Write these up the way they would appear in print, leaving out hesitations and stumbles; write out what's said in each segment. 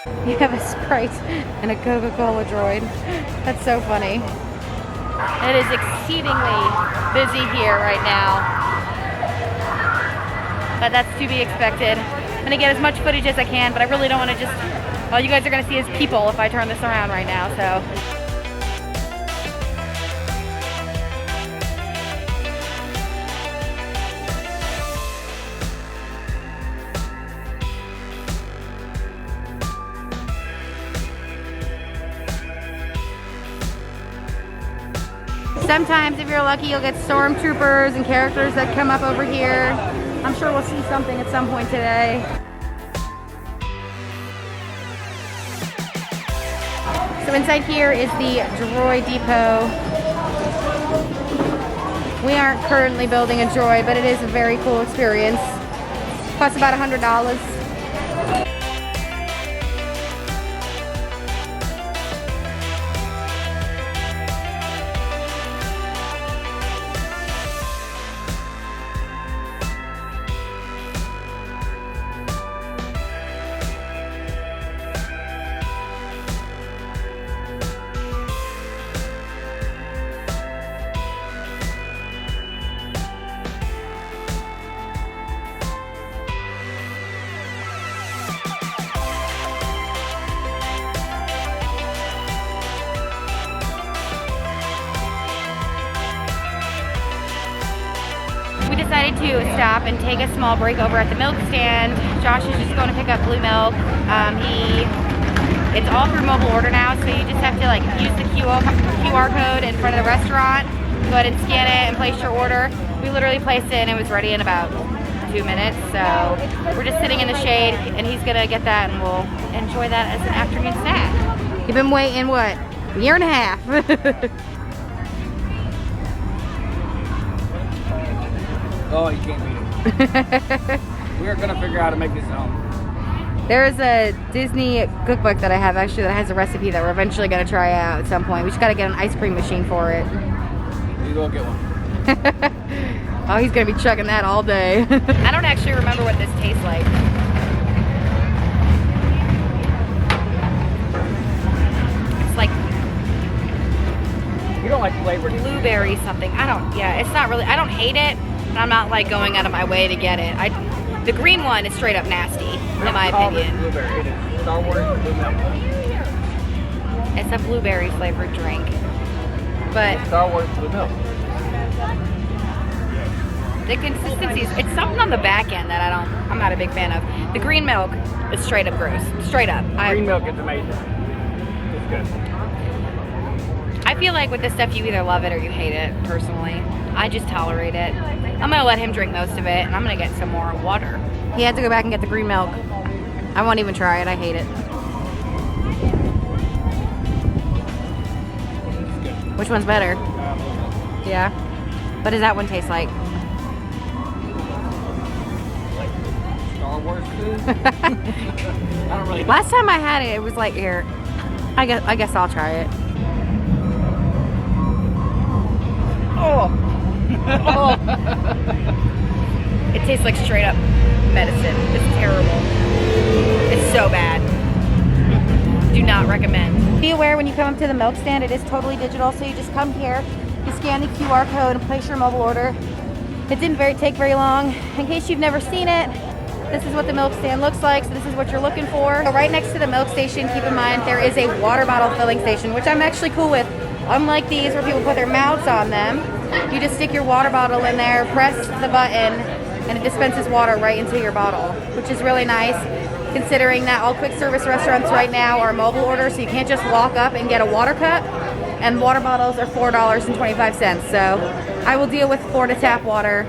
You have a Sprite and a Coca-Cola droid. That's so funny. It is exceedingly busy here right now. But that's to be expected. I'm gonna get as much footage as I can, but I really don't want to just, all you guys are gonna see is people if I turn this around right now, so. Sometimes, if you're lucky, you'll get stormtroopers and characters that come up over here. I'm sure we'll see something at some point today. So inside here is the droid depot. We aren't currently building a droid, but it is a very cool experience. Costs about $100. Decided to stop and take a small break over at the milk stand. Josh is just going to pick up blue milk. It's all through mobile order now, so you just have to like use the QR code in front of the restaurant, go ahead and scan it and place your order. We literally placed it and it was ready in about 2 minutes, so we're just sitting in the shade and he's gonna get that and we'll enjoy that as an afternoon snack. You've been waiting, what, a year and a half? Oh, you can't beat it. We are gonna figure out how to make this at home. There is a Disney cookbook that I have actually that has a recipe that we're eventually gonna try out at some point. We just gotta get an ice cream machine for it. You go get one. Oh, he's gonna be chugging that all day. I don't actually remember what this tastes like. It's like You don't like flavored blueberry something. It's not really, I don't hate it. I'm not like going out of my way to get it. The green one is straight up nasty, in my opinion. Blueberry. It is Star Wars blue milk. It's a blueberry flavored drink, but Star Wars blue milk. the consistency it's something on the back end that I'm not a big fan of. The green milk is straight up gross. Straight up. Green milk is amazing. It's good. I feel like with this stuff, you either love it or you hate it. Personally, I just tolerate it. I'm gonna let him drink most of it, and I'm gonna get some more water. He had to go back and get the green milk. I won't even try it. I hate it. Which one's better? Yeah. What does that one taste like? Like Star Wars food? I don't really. Last time I had it, it was like here. I guess I'll try it. Oh. Oh. It tastes like straight up medicine. It's terrible. It's so bad. Do not recommend. Be aware when you come up to the milk stand, it is totally digital, so you just come here, you scan the QR code and place your mobile order. It didn't take very long. In case you've never seen it, this is what the milk stand looks like, so this is what you're looking for. So right next to the milk station, keep in mind, there is a water bottle filling station, which I'm actually cool with. Unlike these where people put their mouths on them, you just stick your water bottle in there, press the button, and it dispenses water right into your bottle, which is really nice, considering that all quick service restaurants right now are mobile order, so you can't just walk up and get a water cup, and water bottles are $4.25, so I will deal with Florida tap water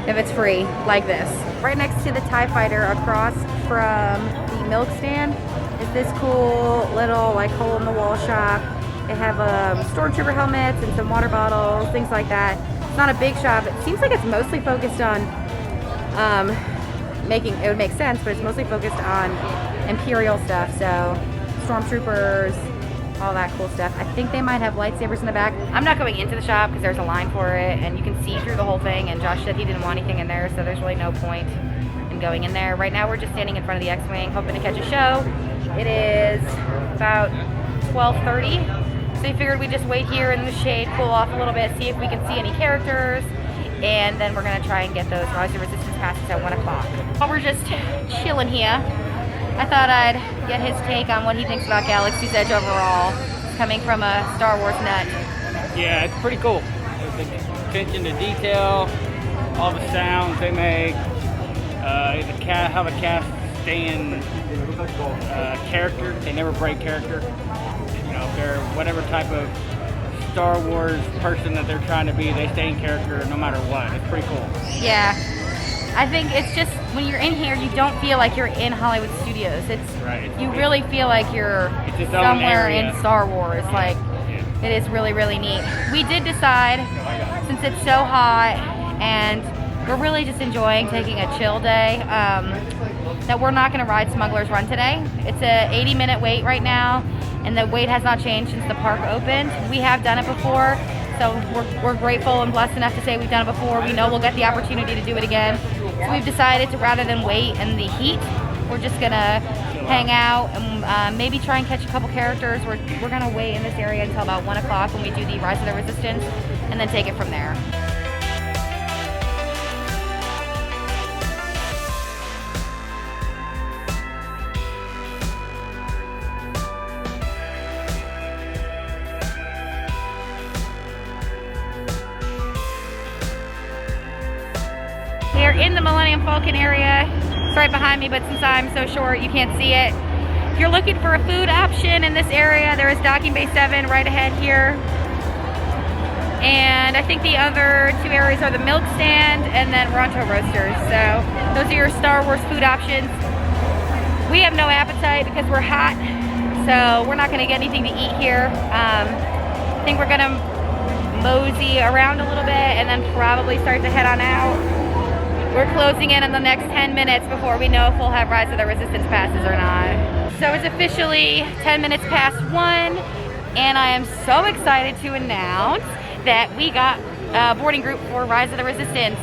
if it's free, like this. Right next to the TIE Fighter across from the milk stand is this cool little like hole-in-the-wall shop. They have stormtrooper helmets and some water bottles, things like that. It's not a big shop. It seems like it's mostly focused on it would make sense, but it's mostly focused on Imperial stuff, so stormtroopers, all that cool stuff. I think they might have lightsabers in the back. I'm not going into the shop because there's a line for it, and you can see through the whole thing, and Josh said he didn't want anything in there, so there's really no point in recommend going in there. Right now we're just standing in front of the X-Wing hoping to catch a show. It is about 12:30, so we figured we'd just wait here in the shade, cool off a little bit, see if we can see any characters, and then we're gonna try and get those Rise of Resistance passes at 1 o'clock. While we're just chilling here, I thought I'd get his take on what he thinks about Galaxy's Edge overall, coming from a Star Wars nut. Yeah, it's pretty cool. The attention to detail, all the sounds they make, how the cast stay in character. They never break character. You know, if they're whatever type of Star Wars person that they're trying to be, they stay in character no matter what. It's pretty cool. Yeah. I think it's just, when you're in here, you don't feel like you're in Hollywood Studios. It's right. You really feel like you're somewhere in Star Wars. Like, it is really, really neat. We did decide, since it's so hot and we're really just enjoying taking a chill day, that we're not going to ride Smuggler's Run today. It's a 80-minute wait right now, and the wait has not changed since the park opened. We have done it before, so we're grateful and blessed enough to say we've done it before. We know we'll get the opportunity to do it again. So we've decided to, rather than wait in the heat, we're just going to hang out and maybe try and catch a couple characters. We're going to wait in this area until about 1 o'clock when we do the Rise of the Resistance, and then take it from there. We are in the Millennium Falcon area. It's right behind me, but since I'm so short, you can't see it. If you're looking for a food option in this area, there is Docking Bay 7 right ahead here. And I think the other two areas are the milk stand and then Ronto Roasters. So those are your Star Wars food options. We have no appetite because we're hot, so we're not gonna get anything to eat here. I think we're gonna mosey around a little bit and then probably start to head on out. We're closing in on the next 10 minutes before we know if we'll have Rise of the Resistance passes or not. So it's officially 10 minutes past 1, and I am so excited to announce that we got a boarding group for Rise of the Resistance.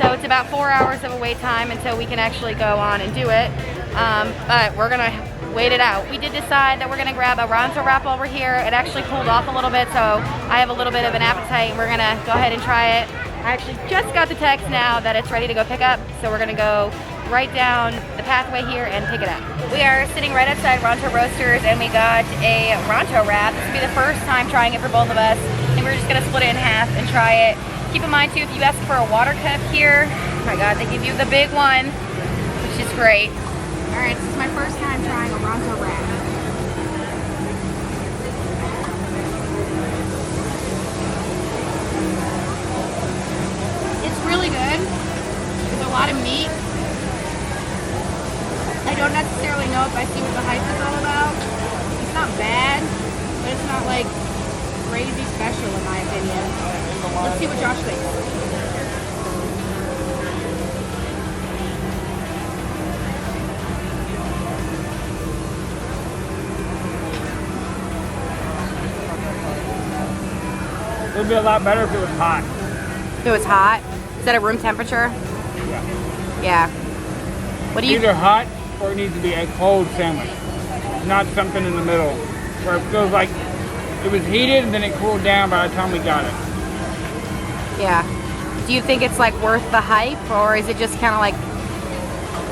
So it's about 4 hours of a wait time until we can actually go on and do it. But we're gonna wait it out. We did decide that we're gonna grab a Ronto Wrap while we're here. It actually cooled off a little bit, so I have a little bit of an appetite. We're gonna go ahead and try it. I actually just got the text now that it's ready to go pick up, so we're gonna go right down the pathway here and pick it up. We are sitting right outside Ronto Roasters, and we got a Ronto Wrap. This will be the first time trying it for both of us, and we're just gonna split it in half and try it. Keep in mind too, if you ask for a water cup here, oh my god, they give you the big one, which is great. All right, this is my first time trying a Ronto Wrap. Really good. There's a lot of meat. I don't necessarily know if I see what the hype is all about. It's not bad, but it's not like crazy special in my opinion. Let's see what Josh thinks. It would be a lot better if it was hot. If it was hot? Is that a room temperature? Yeah. Yeah. What do you... Either hot or it needs to be a cold sandwich. Not something in the middle where it feels like it was heated and then it cooled down by the time we got it. Yeah. Do you think it's like worth the hype, or is it just kind of like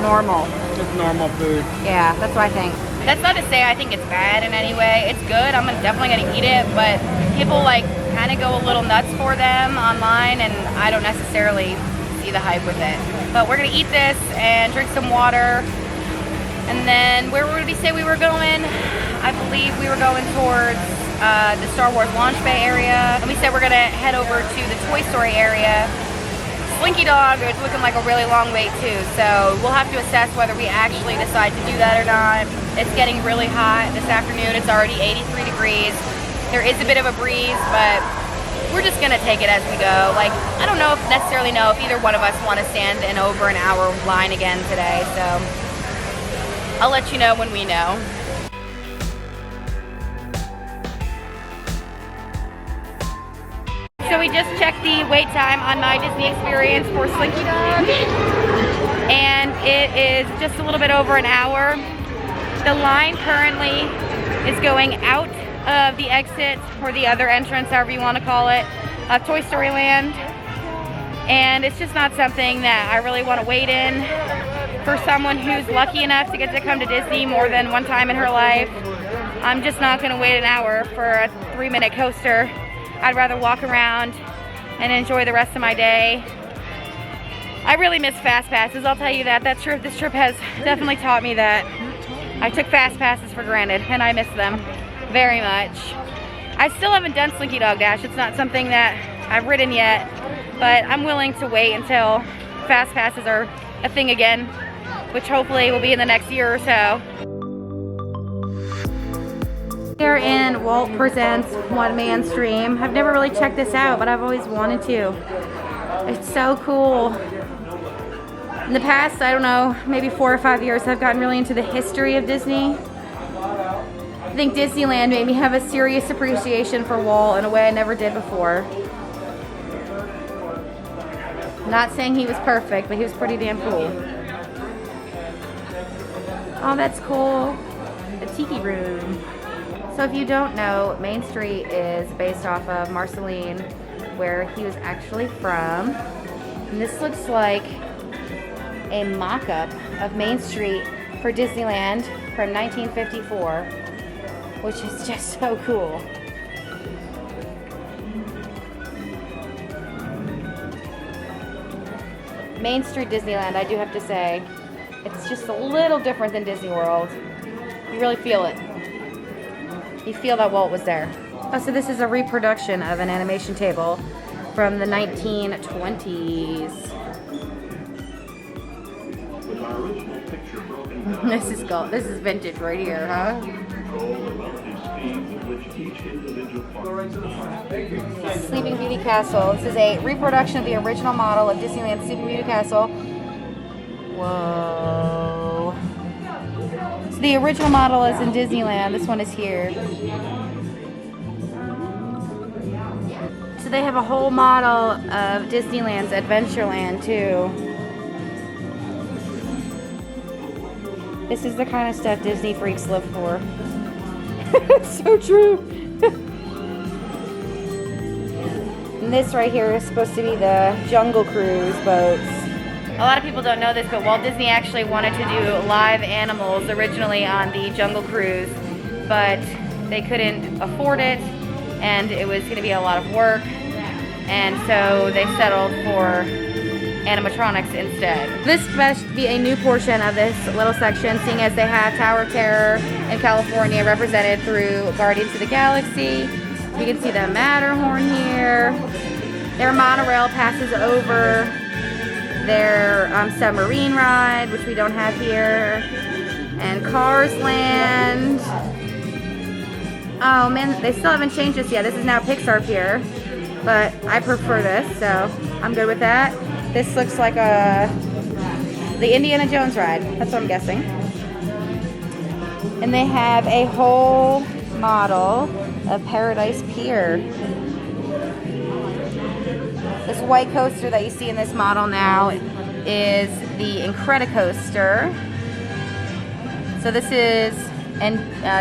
normal? Just normal food. Yeah, that's what I think. That's not to say I think it's bad in any way. It's good. I'm definitely gonna eat it, but people like kind of go a little nuts for them online, and I don't necessarily see the hype with it. But we're gonna eat this and drink some water, and then where would we say we were going? I believe we were going towards the Star Wars launch bay area, and we said we're gonna head over to the Toy Story area. Slinky Dog, it's looking like a really long wait too, so we'll have to assess whether we actually decide to do that or not. It's getting really hot this afternoon. It's already 83 degrees. There is a bit of a breeze, but we're just gonna take it as we go. Like, I don't necessarily know if either one of us want to stand in over an hour line again today, so I'll let you know when we know. So we just checked the wait time on My Disney Experience for Slinky Dog. and it is just a little bit over an hour. The line currently is going out of the exit or the other entrance, however you want to call it, of Toy Story Land. And it's just not something that I really want to wait in. For someone who's lucky enough to get to come to Disney more than one time in her life, I'm just not going to wait an hour for a 3-minute coaster. I'd rather walk around and enjoy the rest of my day. I really miss fast passes, I'll tell you that. This trip has definitely taught me that. I took fast passes for granted, and I miss them very much. I still haven't done Slinky Dog Dash. It's not something that I've ridden yet, but I'm willing to wait until fast passes are a thing again, which hopefully will be in the next year or so. They're in Walt Presents One Man Stream. I've never really checked this out, but I've always wanted to. It's so cool. In the past, I don't know, maybe 4 or 5 years, I've gotten really into the history of Disney. I think Disneyland made me have a serious appreciation for Walt in a way I never did before. Not saying he was perfect, but he was pretty damn cool. Oh, that's cool. The Tiki Room. So if you don't know, Main Street is based off of Marceline, where he was actually from. And this looks like a mock-up of Main Street for Disneyland from 1954, which is just so cool. Main Street Disneyland, I do have to say, it's just a little different than Disney World. You really feel it. You feel that Walt was there. Oh, so this is a reproduction of an animation table from the 1920s. This is vintage right here, huh? Sleeping Beauty Castle. This is a reproduction of the original model of Disneyland's Sleeping Beauty Castle. Whoa. So the original model is in Disneyland. This one is here. So they have a whole model of Disneyland's Adventureland too. This is the kind of stuff Disney freaks live for. It's so true. And this right here is supposed to be the Jungle Cruise boats. A lot of people don't know this, but Walt Disney actually wanted to do live animals originally on the Jungle Cruise, but they couldn't afford it, and it was going to be a lot of work, and so they settled for animatronics instead. This must be a new portion of this little section, seeing as they have Tower of Terror in California represented through Guardians of the Galaxy. You can see the Matterhorn here. Their monorail passes over their submarine ride, which we don't have here, and Cars Land. Oh man, they still haven't changed this yet. This is now Pixar Pier, but I prefer this, so I'm good with that. This looks like the Indiana Jones ride. That's what I'm guessing. And they have a whole model of Paradise Pier. This white coaster that you see in this model now is the Incredicoaster. So this is in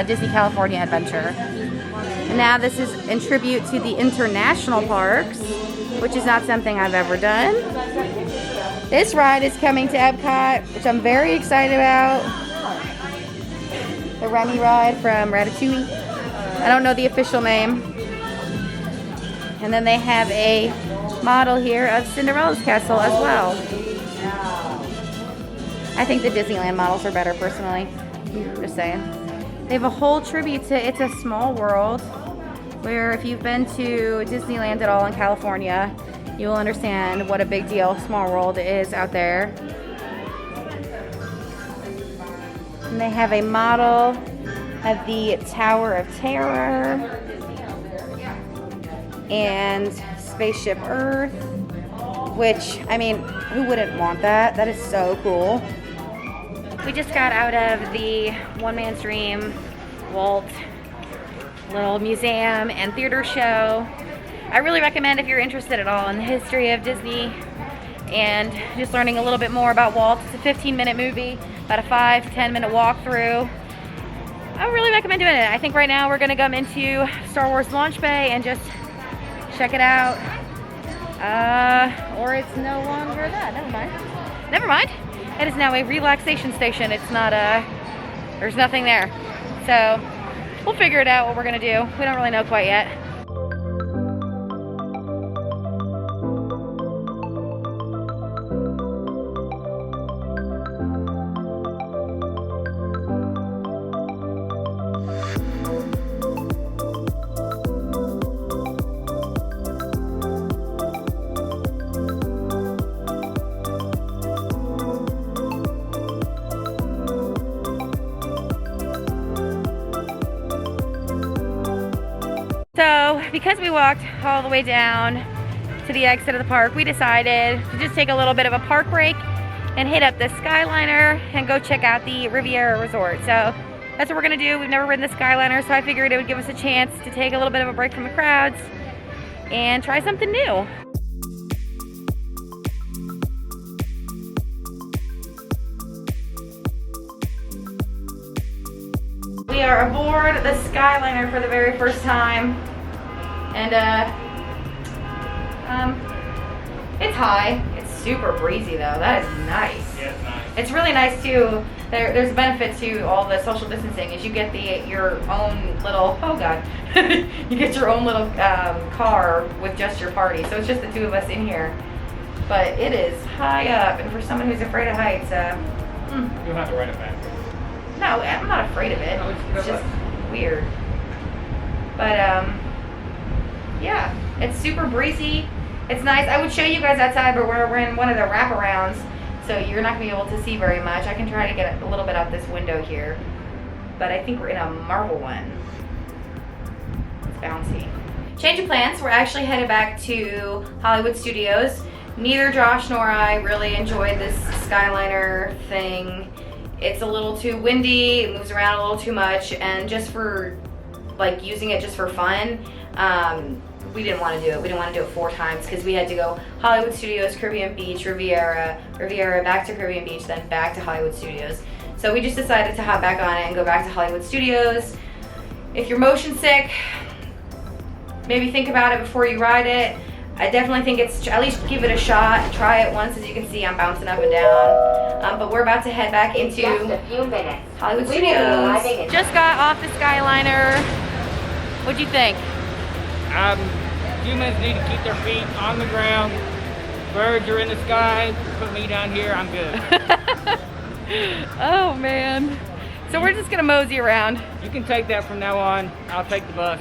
Disney California Adventure. And now this is in tribute to the international parks, which is not something I've ever done. This ride is coming to Epcot, which I'm very excited about. The Remy ride from Ratatouille. I don't know the official name. And then they have a model here of Cinderella's castle as well. I think the Disneyland models are better personally. Just saying. They have a whole tribute to It's a Small World, where if you've been to Disneyland at all in California, you will understand what a big deal Small World is out there. And they have a model of the Tower of Terror and Spaceship Earth, which, I mean, who wouldn't want that? That is so cool. We just got out of the One Man's Dream Walt little museum and theater show. I really recommend, if you're interested at all in the history of Disney, and just learning a little bit more about Walt. It's a 15-minute movie, about a 5 to 10-minute walkthrough. I would really recommend doing it. I think right now we're gonna come into Star Wars Launch Bay and just check it out. Or it's no longer that, never mind. Never mind. It is now a relaxation station. It's not there's nothing there. So we'll figure it out what we're gonna do. We don't really know quite yet. So, because we walked all the way down to the exit of the park, we decided to just take a little bit of a park break and hit up the Skyliner and go check out the Riviera Resort. So, that's what we're gonna do. We've never ridden the Skyliner, so I figured it would give us a chance to take a little bit of a break from the crowds and try something new. We are aboard the Skyliner for the very first time, and it's high. It's super breezy though. That is nice. Yeah, it's nice. It's really nice too. There's a benefit to all the social distancing is you get your own little, oh god, you get your own little car with just your party. So it's just the two of us in here, but it is high up, and for someone who's afraid of heights, You'll have to ride it back. no, I'm not afraid of it. It's just weird. But yeah, it's super breezy. It's nice. I would show you guys outside, but we're in one of the wraparounds, so you're not gonna be able to see very much. I can try to get a little bit out this window here, but I think we're in a Marvel one. It's bouncy. Change of plans. We're actually headed back to Hollywood Studios. Neither Josh nor I really enjoyed this Skyliner thing. It's a little too windy, it moves around a little too much, and just for like using it just for fun, we didn't want to do it. We didn't want to do it 4 times because we had to go Hollywood Studios, Caribbean Beach, Riviera, back to Caribbean Beach, then back to Hollywood Studios. So we just decided to hop back on it and go back to Hollywood Studios. If you're motion sick, maybe think about it before you ride it. I definitely think it's, at least give it a shot. Try it once. As you can see, I'm bouncing up and down. But we're about to head back into Hollywood Studios. Just got off the Skyliner. What'd you think? Humans need to keep their feet on the ground. Birds are in the sky. Put me down here, I'm good. Oh man. So we're just gonna mosey around. You can take that from now on. I'll take the bus.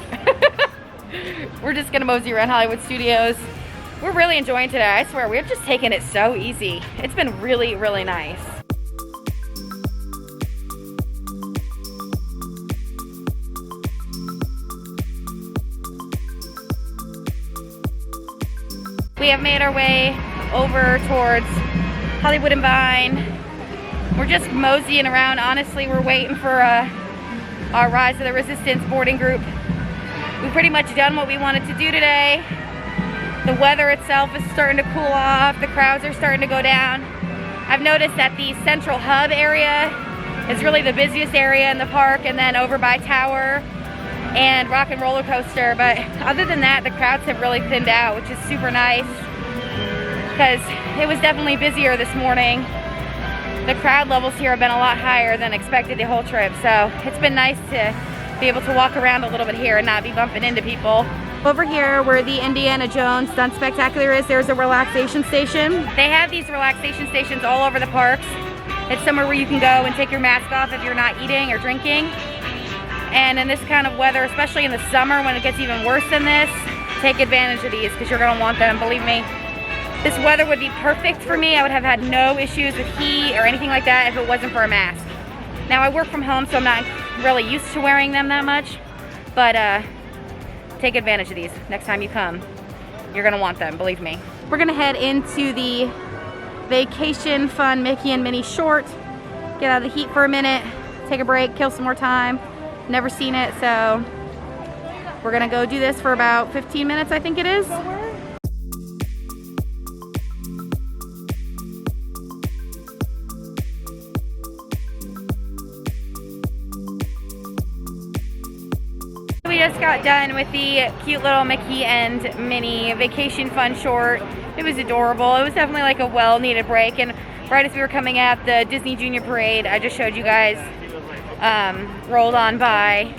We're just gonna mosey around Hollywood Studios. We're really enjoying today. I swear, we're just taking it so easy. It's been really, really nice. We have made our way over towards Hollywood and Vine. We're just moseying around. Honestly, we're waiting for our Rise of the Resistance boarding group. We've pretty much done what we wanted to do today. The weather itself is starting to cool off. The crowds are starting to go down. I've noticed that the central hub area is really the busiest area in the park, and then over by Tower and Rock and Roller Coaster. But other than that, the crowds have really thinned out, which is super nice because it was definitely busier this morning. The crowd levels here have been a lot higher than expected the whole trip, so it's been nice to be able to walk around a little bit here and not be bumping into people. Over here where the Indiana Jones Stunt Spectacular is, there's a relaxation station. They have these relaxation stations all over the parks. It's somewhere where you can go and take your mask off if you're not eating or drinking. And in this kind of weather, especially in the summer when it gets even worse than this, take advantage of these because you're gonna want them, believe me. This weather would be perfect for me. I would have had no issues with heat or anything like that if it wasn't for a mask. Now I work from home, so I'm not really used to wearing them that much, but take advantage of these next time you come. You're gonna want them, believe me. We're gonna head into the Vacation Fun Mickey and Minnie short, get out of the heat for a minute, take a break, kill some more time. Never seen it, so we're gonna go do this for about 15 minutes, I think it is. just got done with the cute little Mickey and Minnie vacation fun short. It was adorable. It was definitely like a well-needed break. And right as we were coming at the Disney Junior Parade, I just showed you guys, rolled on by.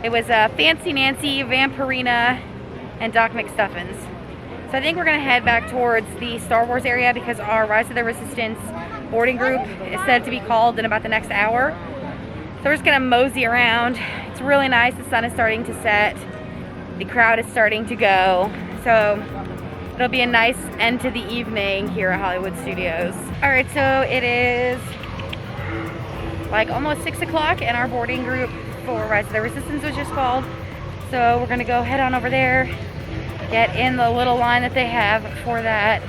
It was Fancy Nancy, Vampirina, and Doc McStuffins. So I think we're gonna head back towards the Star Wars area because our Rise of the Resistance boarding group is said to be called in about the next hour. So we're just gonna mosey around. It's really nice. The sun is starting to set. The crowd is starting to go. So it'll be a nice end to the evening here at Hollywood Studios. All right, so it is like almost 6 o'clock and our boarding group for Rise of the Resistance was just called. So we're gonna go head on over there, get in the little line that they have for that,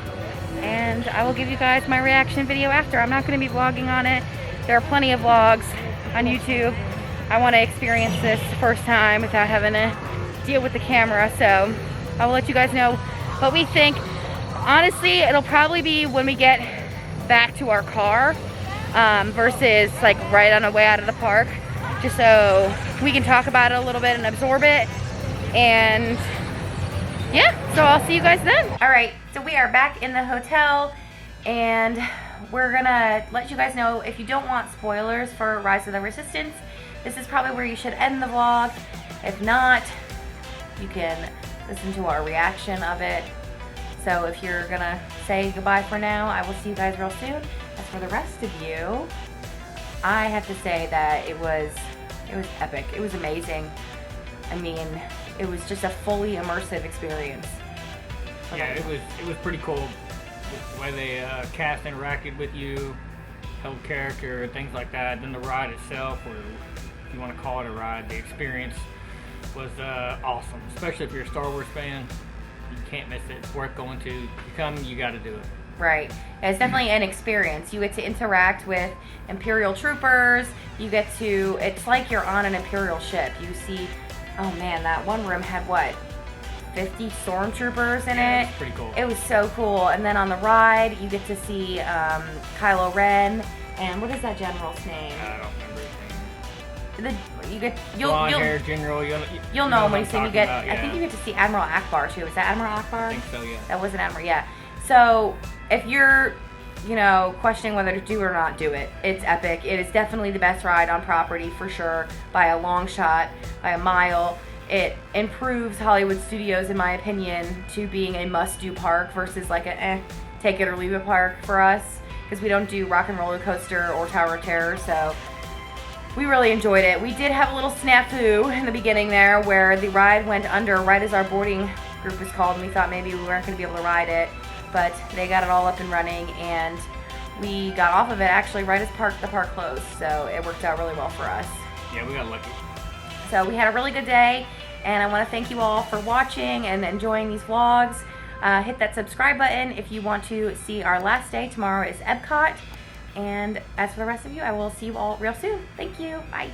and I will give you guys my reaction video after. I'm not going to be vlogging on it. There are plenty of vlogs on YouTube. I want to experience this the first time without having to deal with the camera, so I will let you guys know what we think. Honestly, it'll probably be when we get back to our car versus like right on the way out of the park, just so we can talk about it a little bit and absorb it. And yeah, so I'll see you guys then. All right, so we are back in the hotel and we're gonna let you guys know, if you don't want spoilers for Rise of the Resistance, this is probably where you should end the vlog. If not, you can listen to our reaction of it. So if you're gonna say goodbye for now, I will see you guys real soon. As for the rest of you, I have to say that it was epic. It was amazing. I mean, it was just a fully immersive experience. Yeah, it was pretty cool. The way they cast interacted with you, held character, things like that. Then the ride itself, or if you want to call it a ride, the experience was awesome. Especially if you're a Star Wars fan, you can't miss it. It's worth going to. If you come, you got to do it. Right. It's definitely an experience. You get to interact with Imperial troopers. You get to, it's like you're on an Imperial ship. You see, oh man, that one room had what, 50 stormtroopers in it? It's pretty cool. It was so cool. And then on the ride, you get to see Kylo Ren, and what is that general's name? I don't remember his name. You'll Blonde-hair general. You'll know him when you see him. You get, about, yeah. I think you get to see Admiral Akbar too. Is that Admiral Akbar? I think so, yeah. That was an Admiral, yeah. So if you're, you know, questioning whether to do it or not do it, it's epic. It is definitely the best ride on property for sure, by a long shot, by a mile. It improves Hollywood Studios, in my opinion, to being a must-do park versus like a take it or leave it park for us, because we don't do Rock and Roller Coaster or Tower of Terror. So we really enjoyed it. We did have a little snafu in the beginning there where the ride went under right as our boarding group was called, and we thought maybe we weren't going to be able to ride it, but they got it all up and running, and we got off of it actually right as the park closed, so it worked out really well for us. Yeah, we got lucky. So we had a really good day, and I want to thank you all for watching and enjoying these vlogs. Hit that subscribe button if you want to see our last day. Tomorrow is Epcot, and as for the rest of you, I will see you all real soon. Thank you. Bye.